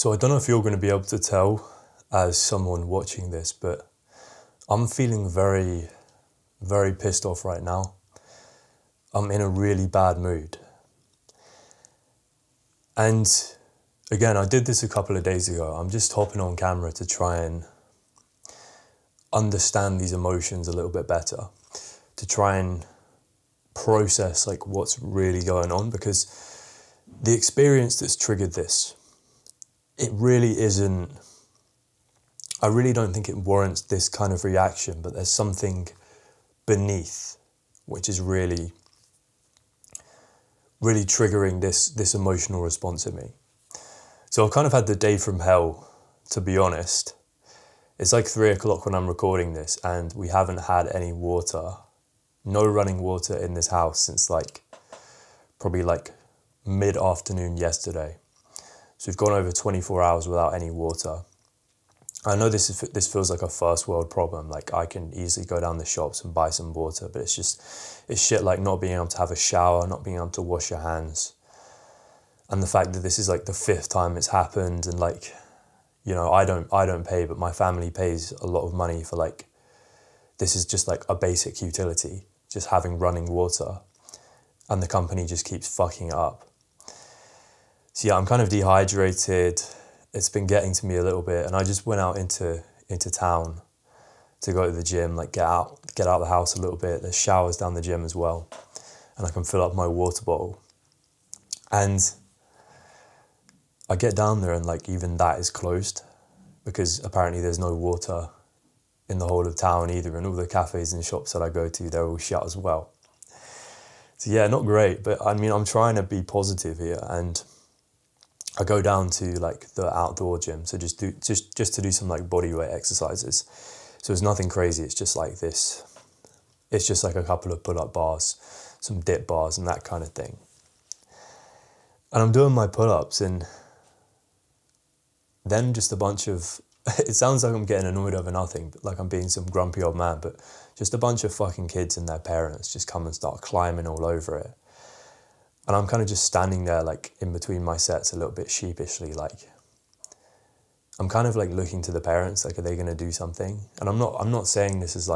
So I don't know if you're going to be able to tell as someone watching this, but I'm feeling very, very pissed off right now. I'm in a really bad mood. And again, I did this a couple of days ago. I'm just hopping on camera to try and understand these emotions a little bit better, to try and process like what's really going on, because the experience that's triggered this, it really isn't, I really don't think it warrants this kind of reaction, but there's something beneath which is really triggering this emotional response in me. So I've kind of had the day from hell, to be honest. It's like 3 o'clock when I'm recording this, and we haven't had any water, no running water in this house since probably mid-afternoon yesterday. So we've gone over 24 hours without any water. I know this feels like a first world problem. Like, I can easily go down the shops and buy some water, but it's shit like not being able to have a shower, not being able to wash your hands. And the fact that this is like the 5th time it's happened, and I don't pay, but my family pays a lot of money for this is just like a basic utility, just having running water, and the company just keeps fucking it up. So yeah, I'm kind of dehydrated. It's been getting to me a little bit, and I just went out into town to go to the gym, get out of the house a little bit. There's showers down the gym as well, and I can fill up my water bottle. And I get down there, and even that is closed, because apparently there's no water in the whole of town either, and all the cafes and shops that I go to, they're all shut as well. So yeah, not great, but I mean, I'm trying to be positive here, and I go down to the outdoor gym, so just to do some body weight exercises. So it's nothing crazy. It's just like this. It's just like a couple of pull-up bars, some dip bars, and that kind of thing. And I'm doing my pull-ups, and then just a bunch of, it sounds like I'm getting annoyed over nothing, but like I'm being some grumpy old man, but just a bunch of fucking kids and their parents just come and start climbing all over it. And I'm kind of just standing there in between my sets a little bit sheepishly, I'm kind of looking to the parents, are they going to do something? And I'm not saying this is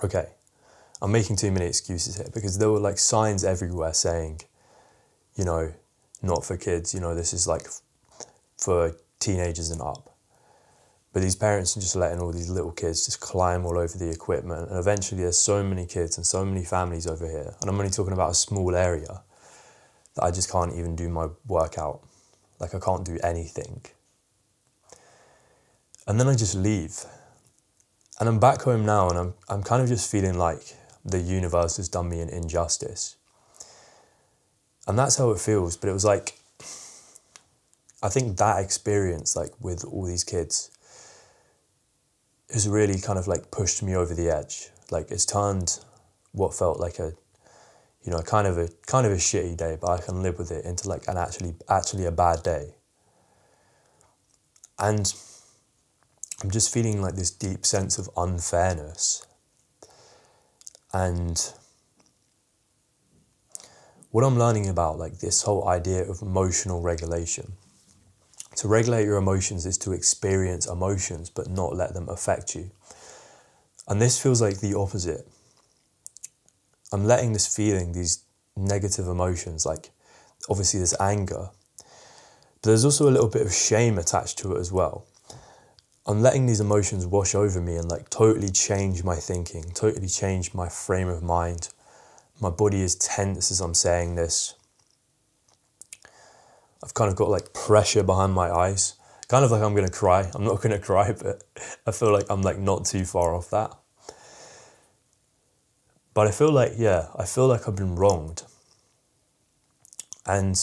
okay, I'm making too many excuses here, because there were signs everywhere saying, not for kids, this is for teenagers and up. But these parents are just letting all these little kids just climb all over the equipment, and eventually there's so many kids and so many families over here, and I'm only talking about a small area, that I just can't even do my workout. I can't do anything. And then I just leave. And I'm back home now, and I'm kind of just feeling like the universe has done me an injustice. And that's how it feels, but it was I think that experience with all these kids has really kind of pushed me over the edge. It's turned what felt like a kind of a shitty day, but I can live with it, into an actually a bad day. And I'm just feeling this deep sense of unfairness. And what I'm learning about this whole idea of emotional regulation. To regulate your emotions is to experience emotions, but not let them affect you. And this feels like the opposite. I'm letting this feeling, these negative emotions, obviously there's anger, but there's also a little bit of shame attached to it as well. I'm letting these emotions wash over me and totally change my thinking, totally change my frame of mind. My body is tense as I'm saying this. I've kind of got pressure behind my eyes, kind of I'm going to cry. I'm not going to cry, but I feel I'm not too far off that. But I feel I've been wronged. And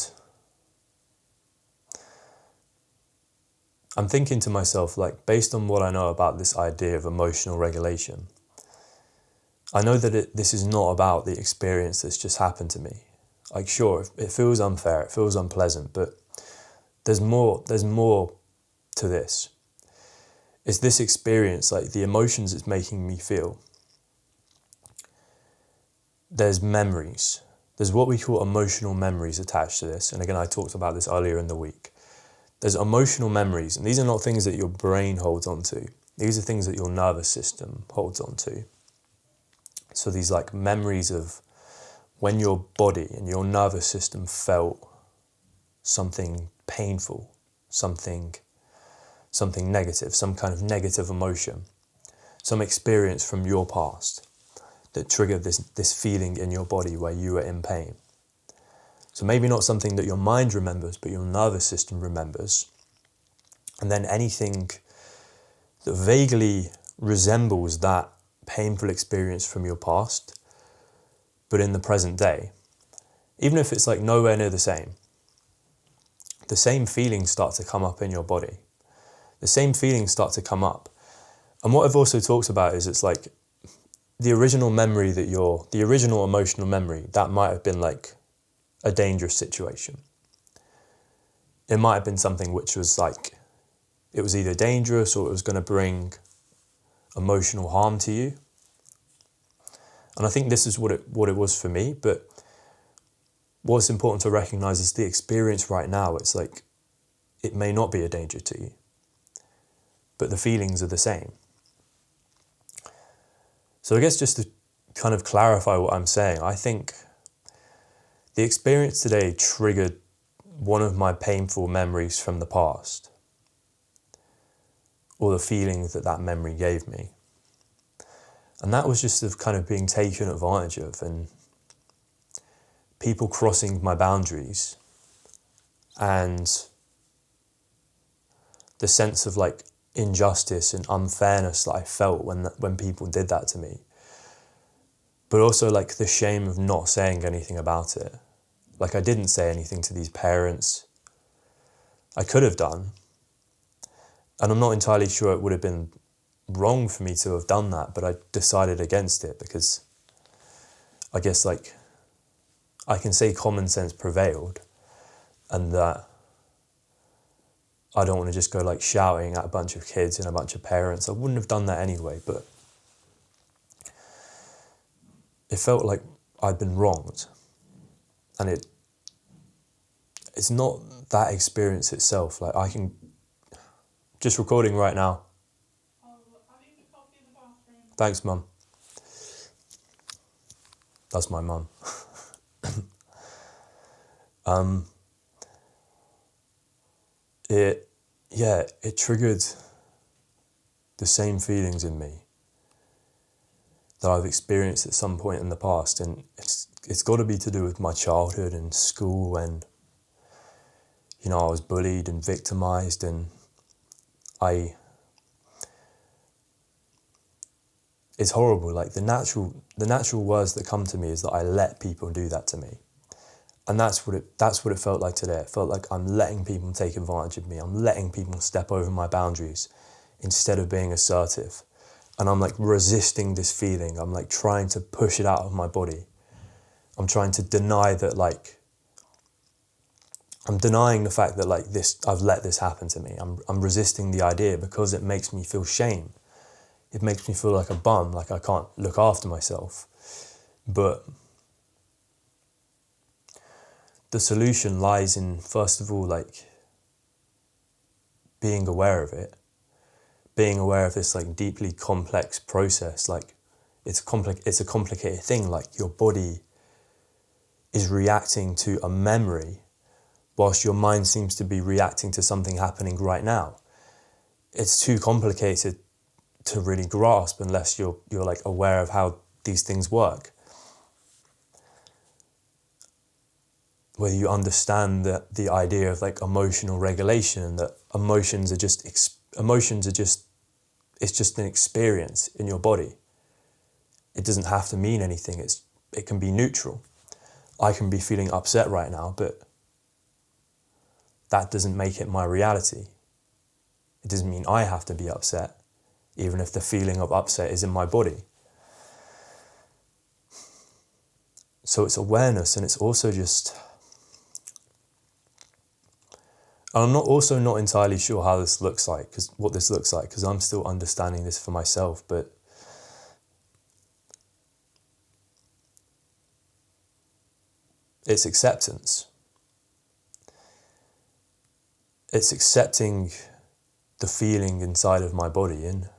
I'm thinking to myself, based on what I know about this idea of emotional regulation, I know that this is not about the experience that's just happened to me. Sure, it feels unfair, it feels unpleasant, but there's more to this. It's this experience, the emotions it's making me feel. There's memories. There's what we call emotional memories attached to this. And again, I talked about this earlier in the week. There's emotional memories, and these are not things that your brain holds on to. These are things that your nervous system holds on to. So these like memories of when your body and your nervous system felt something painful, something negative, some kind of negative emotion, some experience from your past that triggered this feeling in your body where you were in pain. So maybe not something that your mind remembers, but your nervous system remembers. And then anything that vaguely resembles that painful experience from your past, but in the present day, even if it's like nowhere near the same feelings start to come up in your body. The same feelings start to come up. And what I've also talked about is it's like the original emotional memory, that might have been like a dangerous situation. It might have been something which was like, it was either dangerous or it was going to bring emotional harm to you. And I think this is what it was for me. But what's important to recognize is the experience right now. It's like, it may not be a danger to you, but the feelings are the same. So I guess just to kind of clarify what I'm saying, I think the experience today triggered one of my painful memories from the past, or the feelings that memory gave me. And that was just of kind of being taken advantage of and people crossing my boundaries, and the sense of like injustice and unfairness that I felt when people did that to me. But also like the shame of not saying anything about it. Like I didn't say anything to these parents. I could have done. And I'm not entirely sure it would have been wrong for me to have done that, but I decided against it because I guess like I can say common sense prevailed, and that I don't want to just go like shouting at a bunch of kids and a bunch of parents. I wouldn't have done that anyway, but it felt like I'd been wronged. And it's not that experience itself. Like I can, just recording right now. I need a coffee in the bathroom. Thanks, Mum. That's my mum. It triggered the same feelings in me that I've experienced at some point in the past, and it's got to be to do with my childhood and school, and I was bullied and victimized, and it's horrible. Like the natural words that come to me is that I let people do that to me. And that's what it felt like today. It felt like I'm letting people take advantage of me. I'm letting people step over my boundaries instead of being assertive. And I'm like resisting this feeling. I'm like trying to push it out of my body. I'm trying to deny that, like, I'm denying the fact that like this, I've let this happen to me. I'm resisting the idea because it makes me feel shame. It makes me feel like a bum, like I can't look after myself. But the solution lies in, first of all, like being aware of it, being aware of this like deeply complex process. Like it's a complicated thing. Like your body is reacting to a memory whilst your mind seems to be reacting to something happening right now. It's too complicated to really grasp unless you're like aware of how these things work. Whether you understand the idea of like emotional regulation, and that emotions are just it's just an experience in your body. It doesn't have to mean anything. It can be neutral. I can be feeling upset right now, but that doesn't make it my reality. It doesn't mean I have to be upset, even if the feeling of upset is in my body. So it's awareness, and it's also just... I'm not entirely sure how this looks like, because I'm still understanding this for myself, but it's acceptance. it's accepting the feeling inside of my body and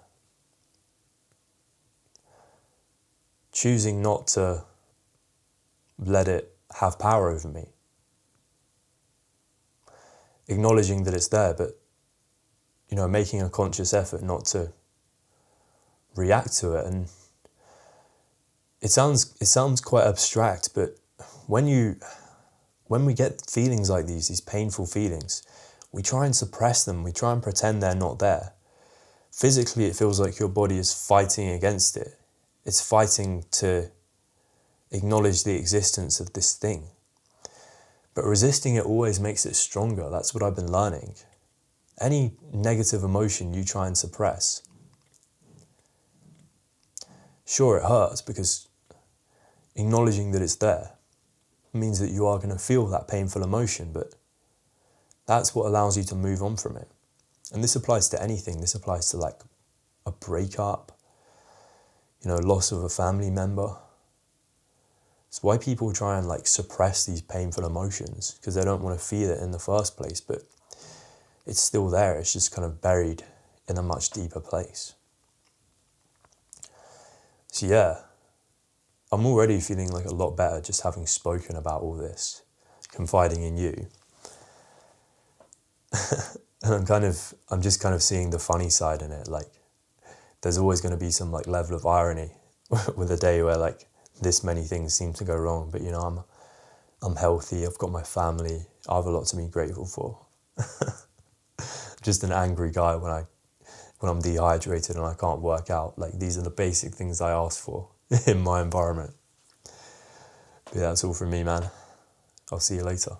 choosing not to let it have power over me. Acknowledging that it's there, but, making a conscious effort not to react to it. And it sounds quite abstract, but when we get feelings like these painful feelings, we try and suppress them. We try and pretend they're not there. Physically, it feels like your body is fighting against it. It's fighting to acknowledge the existence of this thing. But resisting it always makes it stronger. That's what I've been learning. Any negative emotion you try and suppress, sure, it hurts, because acknowledging that it's there means that you are going to feel that painful emotion, but that's what allows you to move on from it. And this applies to anything. This applies to like a breakup, loss of a family member. It's why people try and like suppress these painful emotions, because they don't want to feel it in the first place, but it's still there. It's just kind of buried in a much deeper place. So yeah, I'm already feeling like a lot better just having spoken about all this, confiding in you. And I'm just kind of seeing the funny side in it. Like, there's always going to be some like level of irony with a day where like this many things seem to go wrong. But I'm healthy. I've got my family. I have a lot to be grateful for. Just an angry guy when I'm dehydrated and I can't work out. Like, these are the basic things I ask for in my environment. But yeah, that's all from me, man. I'll see you later.